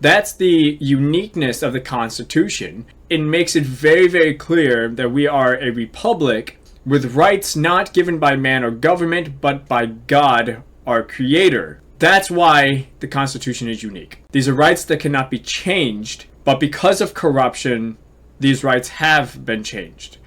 That's the uniqueness of the Constitution. It makes it very, very clear that we are a republic with rights not given by man or government, but by God, our creator. That's why the Constitution is unique. These are rights that cannot be changed, but because of corruption, these rights have been changed.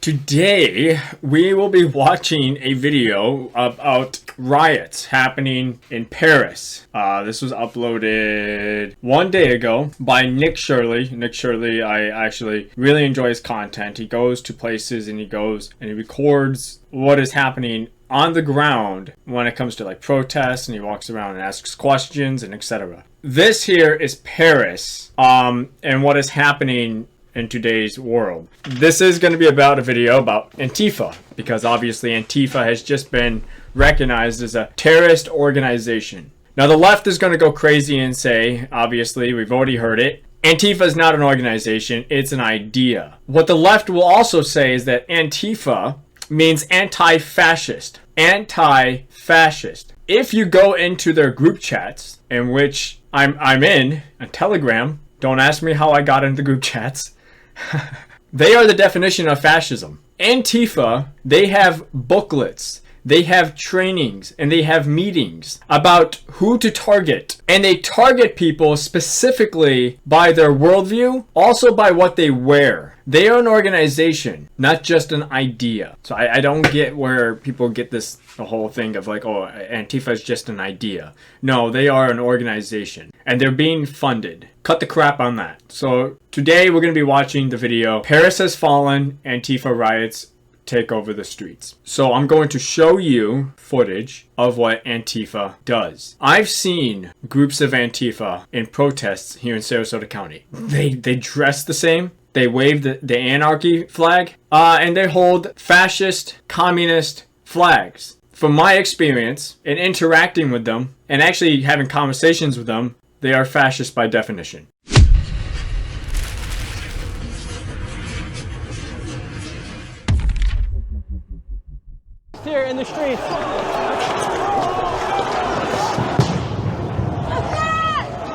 Today, we will be watching a video about riots happening in Paris. This was uploaded 1 day ago by Nick Shirley. Nick Shirley, I actually really enjoy his content. He goes to places and he goes and he records what is happening on the ground when it comes to like protests, and he walks around and asks questions and etc. This here is Paris, and what is happening in today's world. This is going to be about a video about Antifa, because obviously Antifa has just been recognized as a terrorist organization. Now the left is going to go crazy and say, obviously we've already heard it, Antifa is not an organization, it's an idea. What the left will also say is that Antifa means anti-fascist. Anti-fascist. If you go into their group chats, in which I'm in, a Telegram, don't ask me how I got into the group chats, they are the definition of fascism. Antifa, they have booklets, they have trainings, and they have meetings about who to target. And they target people specifically by their worldview, also by what they wear. They are an organization, not just an idea. So I don't get where people get this, the whole thing of like, oh, Antifa is just an idea. No, they are an organization, and they're being funded. Cut the crap on that. So today we're going to be watching the video, Paris Has Fallen, Antifa Riots Take Over the Streets. So I'm going to show you footage of what Antifa does. I've seen groups of Antifa in protests here in Sarasota County. They dress the same. They wave the anarchy flag, and they hold fascist, communist flags. From my experience in interacting with them and actually having conversations with them, they are fascist by definition. Here in the streets.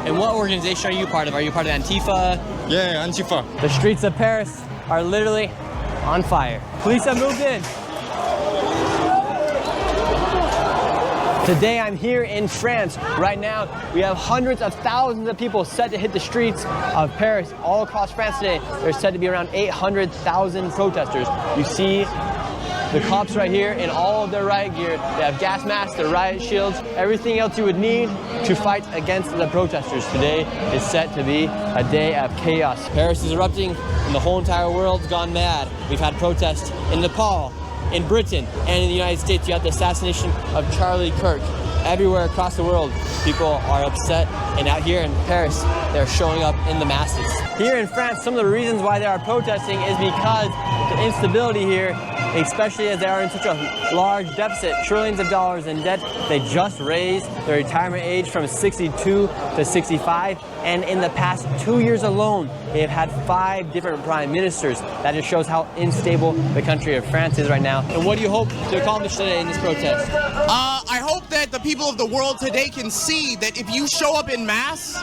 And what organization are you part of? Are you part of Antifa? Yeah, Antifa. The streets of Paris are literally on fire. Police have moved in. Today I'm here in France. Right now we have hundreds of thousands of people set to hit the streets of Paris all across France today. There's said to be around 800,000 protesters. You see the cops right here in all of their riot gear. They have gas masks, their riot shields, everything else you would need to fight against the protesters. Today is set to be a day of chaos. Paris is erupting and the whole entire world's gone mad. We've had protests in Nepal, in Britain, and in the United States. You have the assassination of Charlie Kirk. Everywhere across the world, people are upset, and out here in Paris, they're showing up in the masses. Here in France, some of the reasons why they are protesting is because the instability here, especially as they are in such a large deficit, trillions of dollars in debt. They just raised the retirement age from 62 to 65, and in the past 2 years alone, they have had 5 different prime ministers. That just shows how unstable the country of France is right now. And what do you hope to accomplish today in this protest? I hope that the people of the world today can see that if you show up in mass,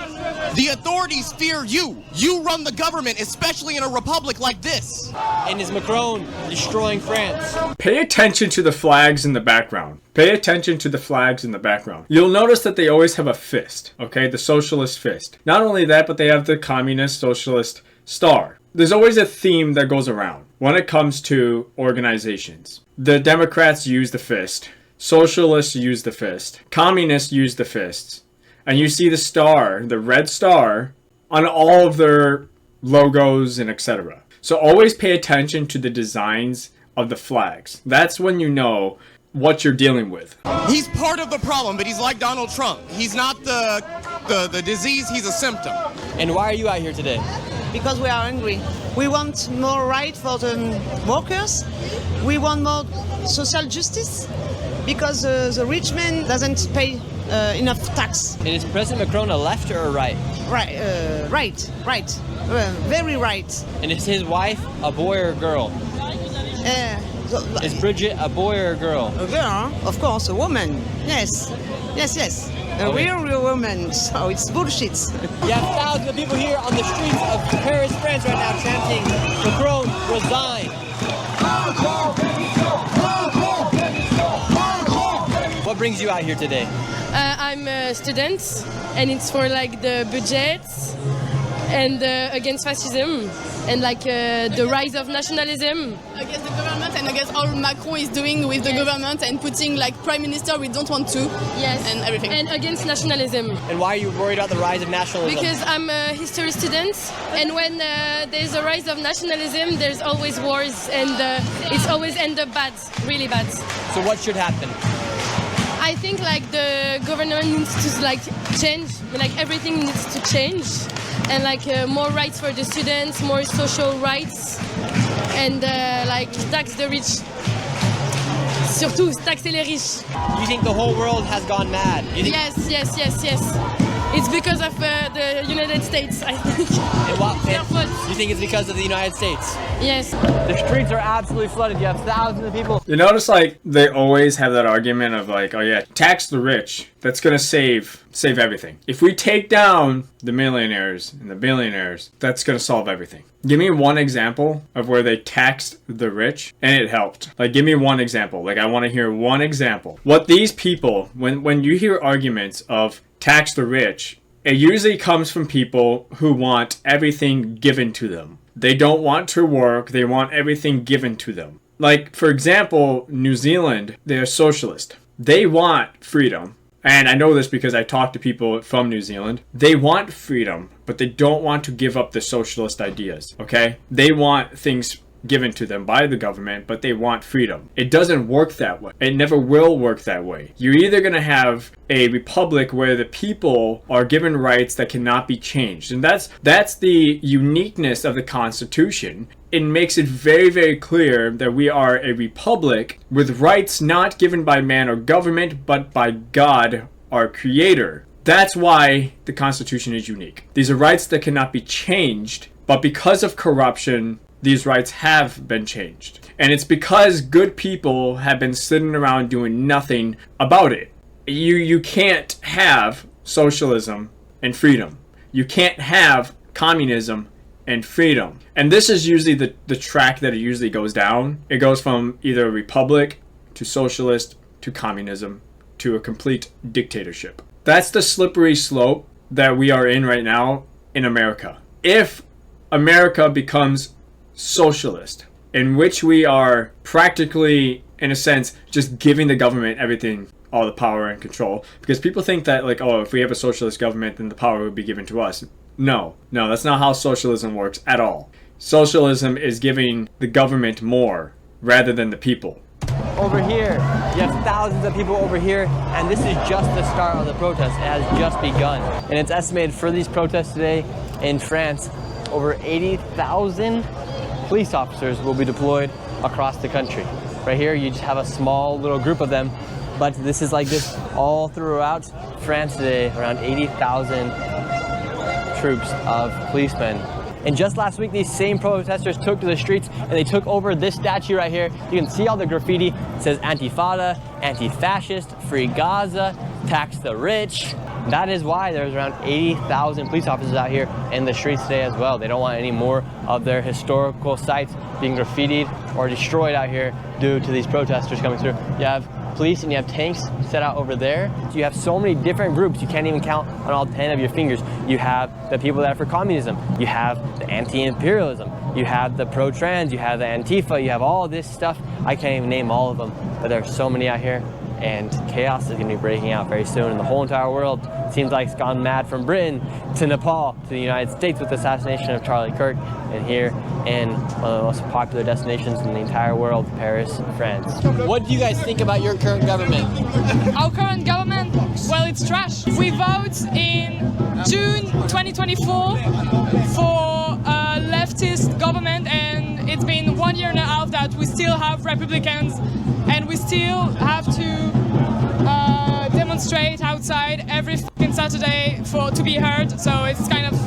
the authorities fear you. You run the government, especially in a republic like this. And is Macron destroying France? Pay attention to the flags in the background. Pay attention to the flags in the background. You'll notice that they always have a fist, okay? The socialist fist. Not only that, but they have the communist socialist star. There's always a theme that goes around when it comes to organizations. The Democrats use the fist. Socialists use the fist. Communists use the fists. And you see the star, the red star, on all of their logos and etc. So always pay attention to the designs of the flags. That's when you know what you're dealing with. He's part of the problem, but he's like Donald Trump. He's not the disease, he's a symptom. And why are you out here today? Because we are angry. We want more rights for the workers. We want more social justice because the rich man doesn't pay enough tax. And is President Macron a left or a right? Right. Very right. And is his wife a boy or a girl? Is Bridget a boy or a girl? A girl, of course, a woman. Yes. A real woman, so it's bullshit. You have thousands of people here on the streets of Paris, France right now chanting, Macron, resign. What brings you out here today? I'm a student, and it's for like the budget and against fascism and like the rise of nationalism. Against the government and against all Macron is doing with the government and putting like prime minister we don't want to. Yes. And everything. And against nationalism. And why are you worried about the rise of nationalism? Because I'm a history student, and when there's a rise of nationalism, there's always wars, and it's always end up bad, really bad. So what should happen? I think like the government needs to like change, like everything needs to change, and like more rights for the students, more social rights, and like tax the rich. Surtout taxer les riches. You think the whole world has gone mad? You think Yes. It's because of the United States, I think. You think it's because of the United States? Yes. The streets are absolutely flooded. You have thousands of people. You notice like they always have that argument of like, oh yeah, tax the rich. That's gonna save everything. If we take down the millionaires and the billionaires, that's gonna solve everything. Give me one example of where they taxed the rich and it helped. Like give me one example. Like I want to hear one example. What these people, when you hear arguments of tax the rich, it usually comes from people who want everything given to them. They don't want to work, they want everything given to them. Like, for example, New Zealand, they're socialist. They want freedom. And I know this because I talked to people from New Zealand. They want freedom, but they don't want to give up the socialist ideas, okay? They want things given to them by the government, but they want freedom. It doesn't work that way. It never will work that way. You're either going to have a republic where the people are given rights that cannot be changed. And that's the uniqueness of the Constitution. It makes it very, very clear that we are a republic with rights not given by man or government, but by God, our creator. That's why the Constitution is unique. These are rights that cannot be changed, but because of corruption, these rights have been changed. And it's because good people have been sitting around doing nothing about it. You can't have socialism and freedom. You can't have communism and freedom. And this is usually the track that it usually goes down. It goes from either a republic to socialist to communism to a complete dictatorship. That's the slippery slope that we are in right now in America. If America becomes socialist, in which we are practically, in a sense, just giving the government everything, all the power and control, because people think that like, oh, if we have a socialist government, then the power would be given to us. No, that's not how socialism works at all. Socialism is giving the government more rather than the people. Over here, you have thousands of people over here, and this is just the start of the protest. It has just begun. And it's estimated for these protests today in France, over 80,000 police officers will be deployed across the country. Right here, you just have a small little group of them, but this is like this all throughout France today, around 80,000 troops of policemen. And just last week, these same protesters took to the streets and they took over this statue right here. You can see all the graffiti. It says Antifa, anti-fascist, free Gaza, tax the rich. That is why there's around 80,000 police officers out here in the streets today as well. They don't want any more of their historical sites being graffitied or destroyed out here due to these protesters coming through. You have police and you have tanks set out over there. So you have so many different groups, you can't even count on all 10 of your fingers. You have the people that are for communism, you have the anti-imperialism, you have the pro-trans, you have the Antifa, you have all this stuff. I can't even name all of them, but there are so many out here, and chaos is going to be breaking out very soon. And the whole entire world seems like it's gone mad, from Britain to Nepal to the United States with the assassination of Charlie Kirk, and here in one of the most popular destinations in the entire world, Paris, France. What do you guys think about your current government? Our current government, well, it's trash. We vote in June 2024 for a leftist government, and it's been 1 year and a half that we still have Republicans, and we still have to demonstrate outside every fucking Saturday to be heard, so it's kind of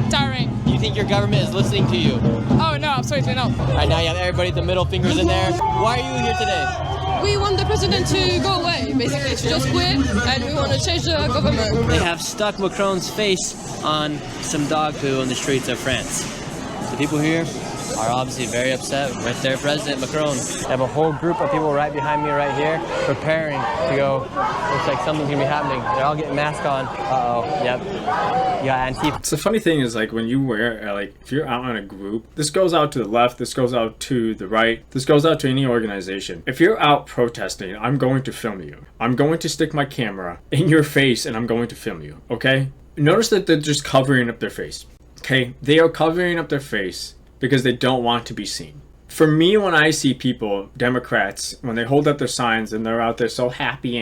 tiring. Do you think your government is listening to you? Oh no, absolutely not. All right, now you have everybody with the middle fingers in there. Why are you here today? we want the president to go away, basically, to just quit, and we want to change the government. They have stuck Macron's face on some dog poo in the streets of France. The people here are obviously very upset with their president, Macron. They have a whole group of people right behind me right here preparing to go. Looks like something's gonna be happening. They're all getting masks on. Uh-oh, yep. You got Antifa. So the funny thing is, like, when you wear, like, if you're out in a group, this goes out to the left, this goes out to the right, this goes out to any organization. If you're out protesting, I'm going to film you. I'm going to stick my camera in your face and I'm going to film you, okay? Notice that they're just covering up their face, okay? They are covering up their face because they don't want to be seen. For me, when I see people, Democrats, when they hold up their signs and they're out there so happy,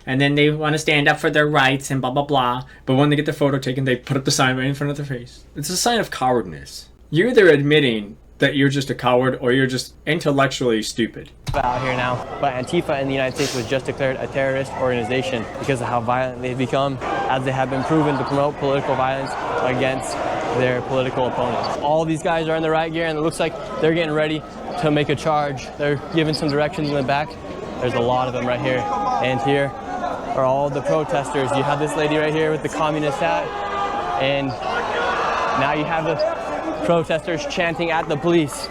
and then they want to stand up for their rights and blah, blah, blah, but when they get their photo taken, they put up the sign right in front of their face. It's a sign of cowardness. You're either admitting that you're just a coward or you're just intellectually stupid. Out here now, but Antifa in the United States was just declared a terrorist organization because of how violent they've become, as they have been proven to promote political violence against their political opponents. All these guys are in the riot gear and it looks like they're getting ready to make a charge. They're giving some directions in the back. There's a lot of them right here. And here are all the protesters. You have this lady right here with the communist hat, and now you have the protesters chanting at the police.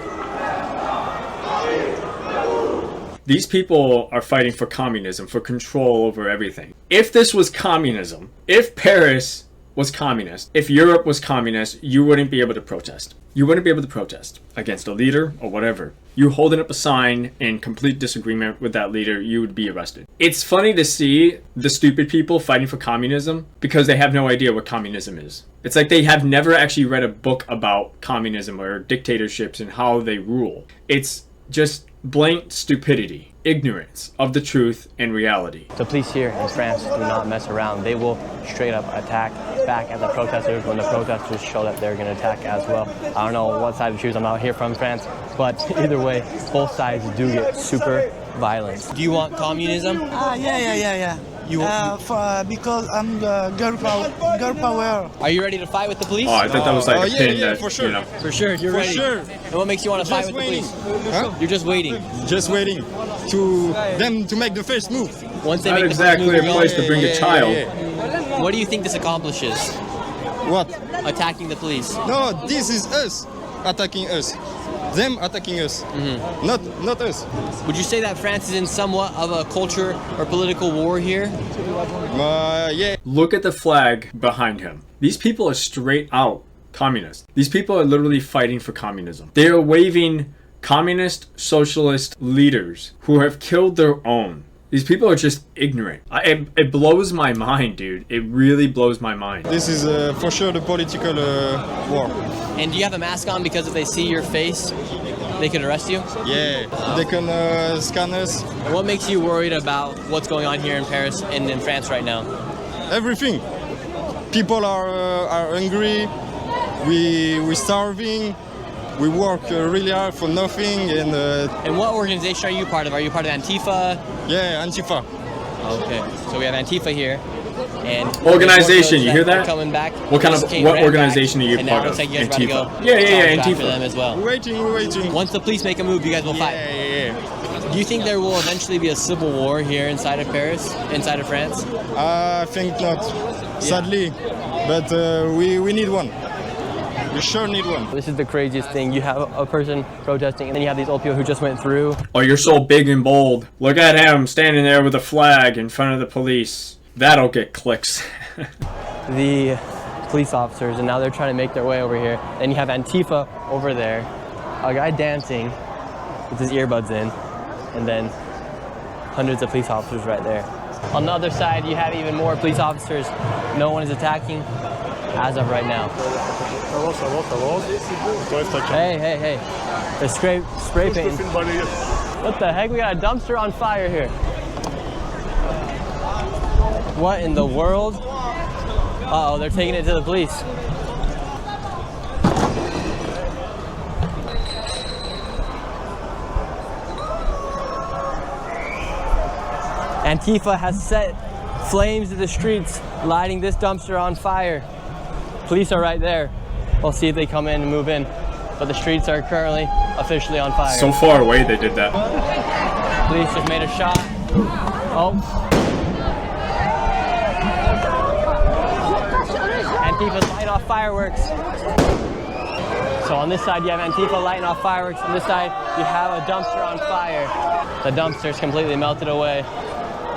These people are fighting for communism, for control over everything. If this was communism, if Paris was communist, if Europe was communist, you wouldn't be able to protest. You wouldn't be able to protest against a leader or whatever. You holding up a sign in complete disagreement with that leader, you would be arrested. It's funny to see the stupid people fighting for communism because they have no idea what communism is. It's like they have never actually read a book about communism or dictatorships and how they rule. It's just blatant stupidity, ignorance of the truth and reality. The police here in France do not mess around. They will straight up attack back at the protesters when the protesters show that they're going to attack as well. I don't know what side to choose. I'm out here from France, but either way, both sides do get super violent. Do you want communism? Yeah. Because I'm the girl power. Are you ready to fight with the police? Oh, I thought that was like a pin that, for sure. you know. For sure, you're ready. Sure. And what makes you want to fight with the police? Huh? You're just waiting. Just waiting to them to make the first move. Once they Not make exactly the a first move, place to bring a child. what do you think this accomplishes? What? Attacking the police. No, this is us attacking us. Them attacking us. Not us. Would you say that France is in somewhat of a culture or political war here? Yeah. Look at the flag behind him. These people are straight out communists. These people are literally fighting for communism. They are waving communist, socialist leaders who have killed their own. These people are just ignorant. It blows my mind, dude. It really blows my mind. This is for sure the political war. And do you have a mask on because if they see your face, they can arrest you? Yeah, they can scan us. What makes you worried about what's going on here in Paris and in France right now? Everything. People are hungry. We're starving. We work really hard for nothing. And what organization are you part of? Are you part of ANTIFA? Yeah, Antifa. Okay, so we have ANTIFA here. And organization, you hear that? Coming back. What organization are you part of? Like you guys Antifa. Go Yeah, Antifa. Antifa. Them as well. We're waiting. Once the police make a move, you guys will fight. Yeah. Do you think there will eventually be a civil war here inside of Paris, inside of France? I think not, sadly, but we need one. We sure need one. This is the craziest thing. You have a person protesting, and then you have these old people who just went through. Oh, you're so big and bold. Look at him standing there with a flag in front of the police. That'll get clicks. The police officers, and now they're trying to make their way over here. Then you have Antifa over there, a guy dancing with his earbuds in, and then hundreds of police officers right there. On the other side, you have even more police officers. No one is attacking as of right now. Hey. They're spray painting. What the heck? We got a dumpster on fire here. What in the world? Uh-oh, they're taking it to the police. Antifa has set flames to the streets, lighting this dumpster on fire. Police are right there. We'll see if they come in and move in. But the streets are currently officially on fire. So far away they did that. Police just made a shot. Oh. Antifa's lighting off fireworks. So on this side you have Antifa lighting off fireworks. On this side you have a dumpster on fire. The dumpster's completely melted away.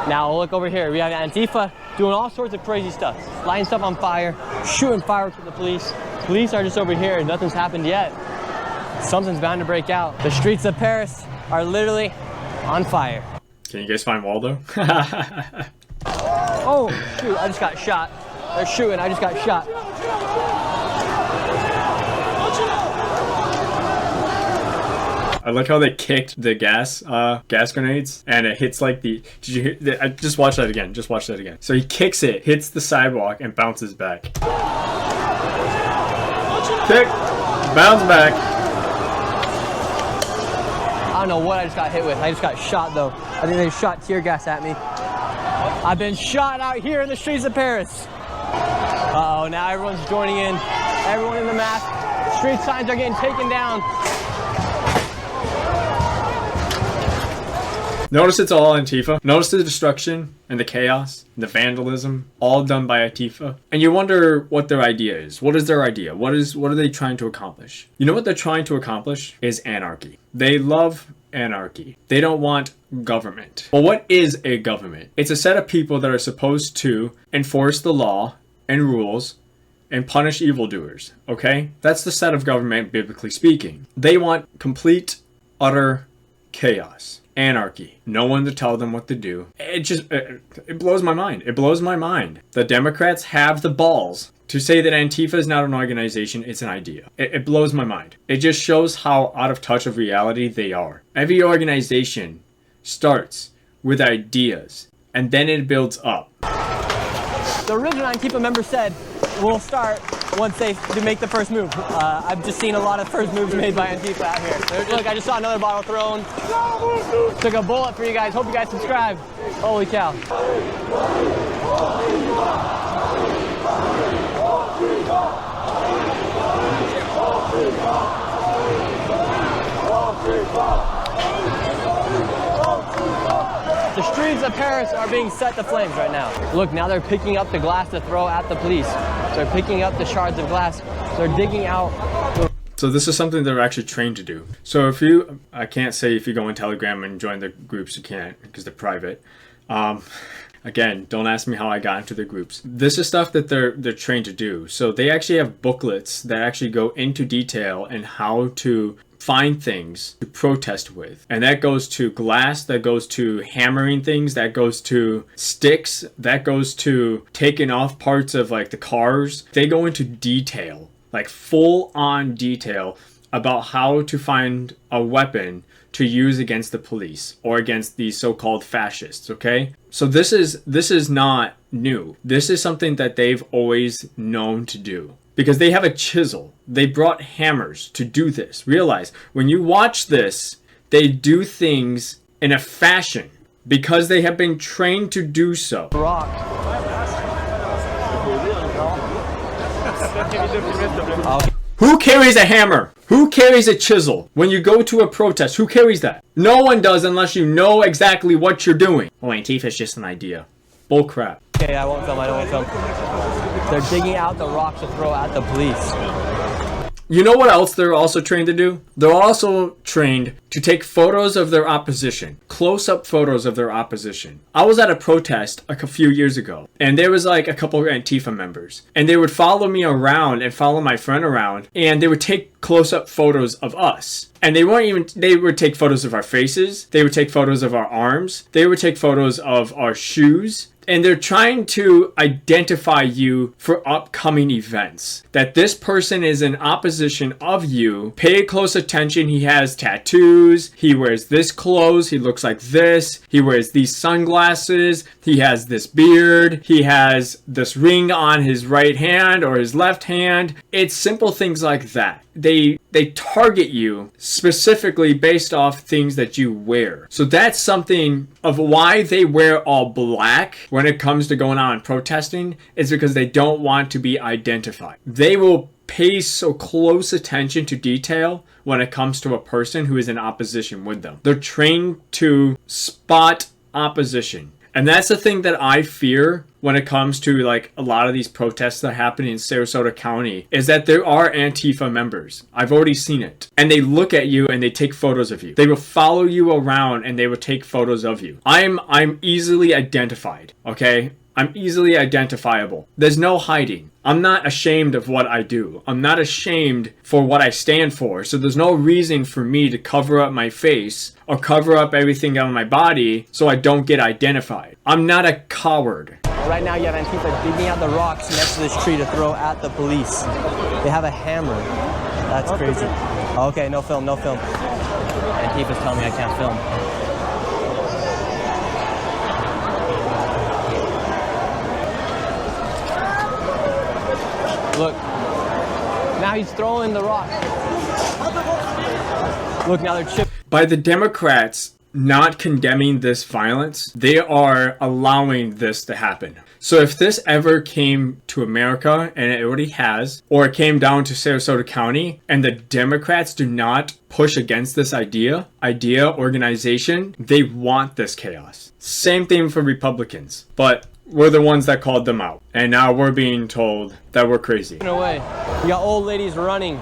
Now look over here. We have Antifa doing all sorts of crazy stuff. Lighting stuff on fire, shooting fireworks at the police. Police are just over here. Nothing's happened yet. Something's bound to break out. The streets of Paris are literally on fire. Can you guys find Waldo? Oh, shoot, I just got shot. They're shooting, I just got shot. I like how they kicked the gas grenades, and it hits like the. Did you hear? I just watch that again. Just watch that again. So he kicks it, hits the sidewalk, and bounces back. Kick, bounce back. I don't know what I just got hit with. I just got shot though. I think they shot tear gas at me. I've been shot out here in the streets of Paris. Uh-oh, now everyone's joining in. Everyone in the mask. Street signs are getting taken down. Notice it's all Antifa. Notice the destruction and the chaos, the vandalism, all done by Antifa. And you wonder what their idea is. What is their idea? What are they trying to accomplish? You know what they're trying to accomplish is anarchy. They love anarchy. They don't want government. Well, what is a government? It's a set of people that are supposed to enforce the law and rules and punish evildoers, okay? That's the set of government, biblically speaking. They want complete, utter chaos. Anarchy. No one to tell them what to do. It blows my mind. It blows my mind. The Democrats have the balls to say that Antifa is not an organization, it's an idea. It blows my mind. It just shows how out of touch of reality they are. Every organization starts with ideas, and then it builds up. The original Antifa member said, we'll start once they make the first move. I've just seen a lot of first moves made by Antifa out here. Look, I just saw another bottle thrown. Took a bullet for you guys. Hope you guys subscribe. Holy cow. The streets of Paris are being set to flames right now. Look, now they're picking up the glass to throw at the police. They're picking up the shards of glass. They're digging out. So this is something they're actually trained to do. So I can't say if you go on Telegram and join the groups, you can't because they're private. Again, don't ask me how I got into the groups. This is stuff that they're trained to do. So they actually have booklets that actually go into detail and how to find things to protest with. And that goes to glass, that goes to hammering things, that goes to sticks, that goes to taking off parts of like the cars. They go into detail, like full on detail about how to find a weapon to use against the police or against these so-called fascists, okay? So this is not new. This is something that they've always known to do. Because they have a chisel. They brought hammers to do this. Realize, when you watch this, they do things in a fashion because they have been trained to do so. Rock. Who carries a hammer? Who carries a chisel? When you go to a protest, who carries that? No one does unless you know exactly what you're doing. Oh, Antifa's just an idea. Bull crap. Okay, I won't film. I don't want to film. They're digging out the rocks to throw at the police. You know what else they're also trained to do? They're also trained to take photos of their opposition. Close-up photos of their opposition. I was at a protest a few years ago, and there was like a couple of Antifa members. And they would follow me around and follow my friend around, and they would take close-up photos of us. And they would take photos of our faces. They would take photos of our arms. They would take photos of our shoes. And they're trying to identify you for upcoming events. That this person is in opposition of you. Pay close attention. He has tattoos. He wears this clothes. He looks like this. He wears these sunglasses. He has this beard. He has this ring on his right hand or his left hand. It's simple things like that. They target you specifically based off things that you wear. So that's something of why they wear all black when it comes to going out and protesting, is because they don't want to be identified. They will pay so close attention to detail when it comes to a person who is in opposition with them. They're trained to spot opposition. And that's the thing that I fear when it comes to like a lot of these protests that are happening in Sarasota County, is that there are Antifa members. I've already seen it. And they look at you and they take photos of you. They will follow you around and they will take photos of you. I'm easily identified, okay? I'm easily identifiable. There's no hiding. I'm not ashamed of what I do. I'm not ashamed for what I stand for. So there's no reason for me to cover up my face or cover up everything on my body so I don't get identified. I'm not a coward. Right now you have Antifa digging out the rocks next to this tree to throw at the police. They have a hammer. That's crazy. Okay, no film, no film. Antifa's telling me I can't film. Look, now he's throwing the rock. Look, now they're chipping. By the Democrats not condemning this violence, they are allowing this to happen. So if this ever came to America, and it already has, or it came down to Sarasota County, and the Democrats do not push against this organization, they want this chaos. Same thing for Republicans. But we're the ones that called them out. And now we're being told that we're crazy. No way. You got old ladies running.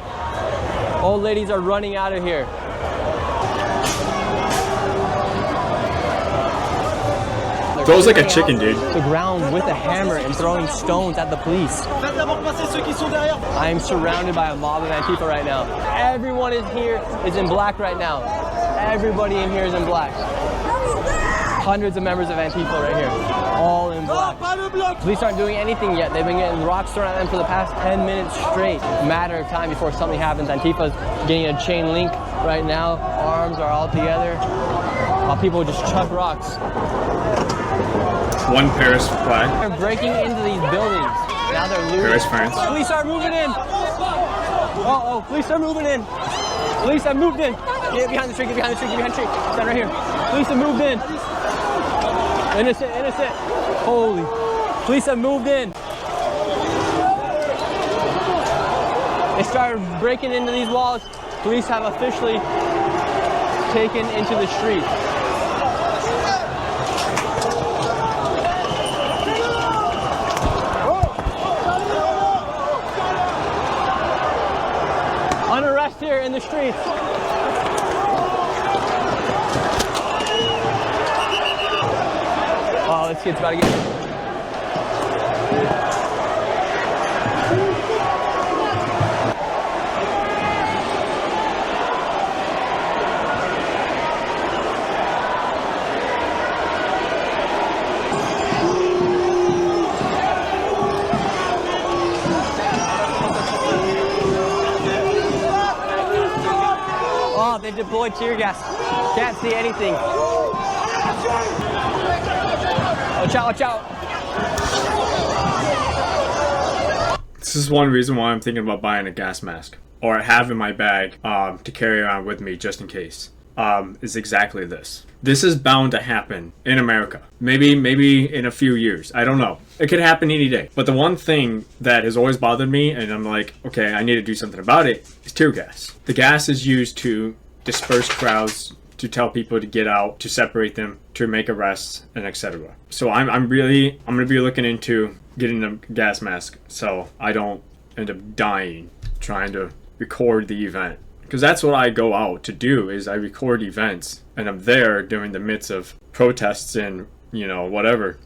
Old ladies are running out of here. Goes like a chicken, dude. The ground with a hammer and throwing stones at the police. I am surrounded by a mob of Antifa right now. Everyone is here is in black right now. Everybody in here is in black. Hundreds of members of Antifa right here, all in black. Police aren't doing anything yet. They've been getting rocks thrown at them for the past 10 minutes straight. Matter of time before something happens. Antifa's getting a chain link right now. Arms are all together. While people just chuck rocks. One Paris flag. They're breaking into these buildings. Now they're looting. Paris, France. Police are moving in. Oh, police are moving in. Police have moved in. Get behind the tree, get behind the tree, get behind the tree. Stand right here. Police have moved in. Innocent, innocent. Holy. Police have moved in. They started breaking into these walls. Police have officially taken into the street. Unrest here in the streets. Oh, this kid's about to get... Oh, they deployed tear gas. Can't see anything. Watch out, watch out. This is one reason why I'm thinking about buying a gas mask. Or have in my bag to carry around with me just in case. Is exactly this. This is bound to happen in America. Maybe in a few years. I don't know. It could happen any day. But the one thing that has always bothered me, and I'm like, okay, I need to do something about it, is tear gas. The gas is used to disperse crowds, to tell people to get out, to separate them, to make arrests, and etc. So I'm gonna be looking into getting a gas mask so I don't end up dying trying to record the event. Because that's what I go out to do, is I record events, and I'm there during the midst of protests and, you know, whatever.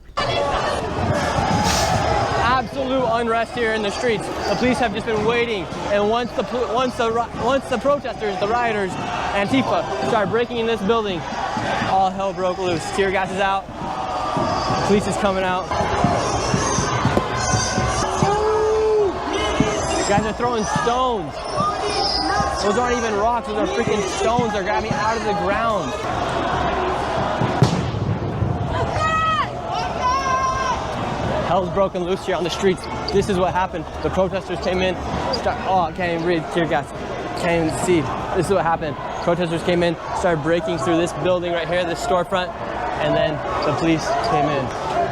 Absolute unrest here in the streets. The police have just been waiting, and once the protesters, the rioters, Antifa, started breaking in this building, all hell broke loose. Tear gas is out. Police is coming out. Guys are throwing stones. Those aren't even rocks, those are freaking stones. They're grabbing out of the ground. Hell's broken loose here on the streets. This is what happened. The protesters came in. Oh, I can't even breathe. Tear gas. Can't even see. This is what happened. Protesters came in, started breaking through this building right here, this storefront, and then the police came in.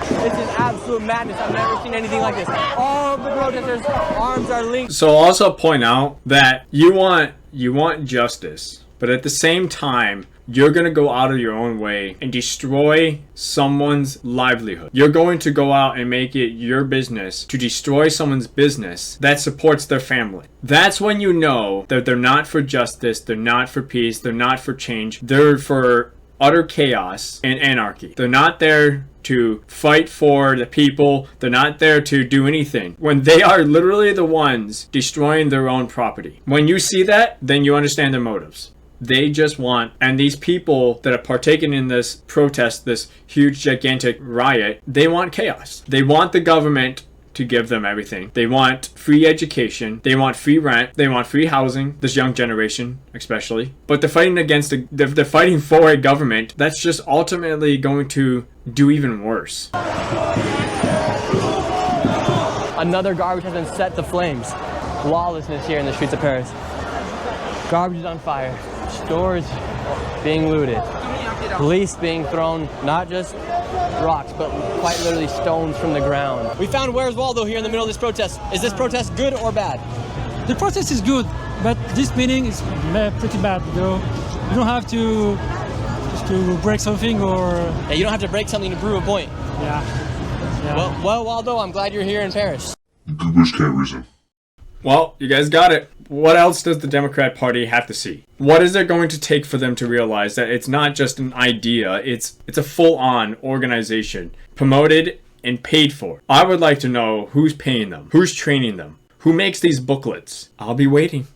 This is absolute madness. I've never seen anything like this. All the protesters' arms are linked. So I'll also point out that you want justice, but at the same time, you're going to go out of your own way and destroy someone's livelihood. You're going to go out and make it your business to destroy someone's business that supports their family. That's when you know that they're not for justice, they're not for peace, they're not for change, they're for utter chaos and anarchy. They're not there to fight for the people. They're not there to do anything. When they are literally the ones destroying their own property. When you see that, then you understand their motives. They just want, and these people that have partaken in this protest, this huge gigantic riot, they want chaos. They want the government to give them everything. They want free education. They want free rent. They want free housing. This young generation, especially. But they're fighting they're fighting for a government that's just ultimately going to do even worse. Another garbage has been set to flames. Lawlessness here in the streets of Paris. Garbage is on fire. Stores being looted. Police being thrown, not just rocks, but quite literally stones from the ground. We found Where's Waldo here in the middle of this protest. Is this protest good or bad? The protest is good, but this meeting is pretty bad. You don't have to break something or... Yeah, you don't have to break something to prove a point. Yeah. Well, Waldo, I'm glad you're here in Paris. Good wish can't reason. Well, you guys got it. What else does the Democrat Party have to see? What is it going to take for them to realize that it's not just an idea, it's a full-on organization, promoted and paid for? I would like to know who's paying them, who's training them, who makes these booklets. I'll be waiting.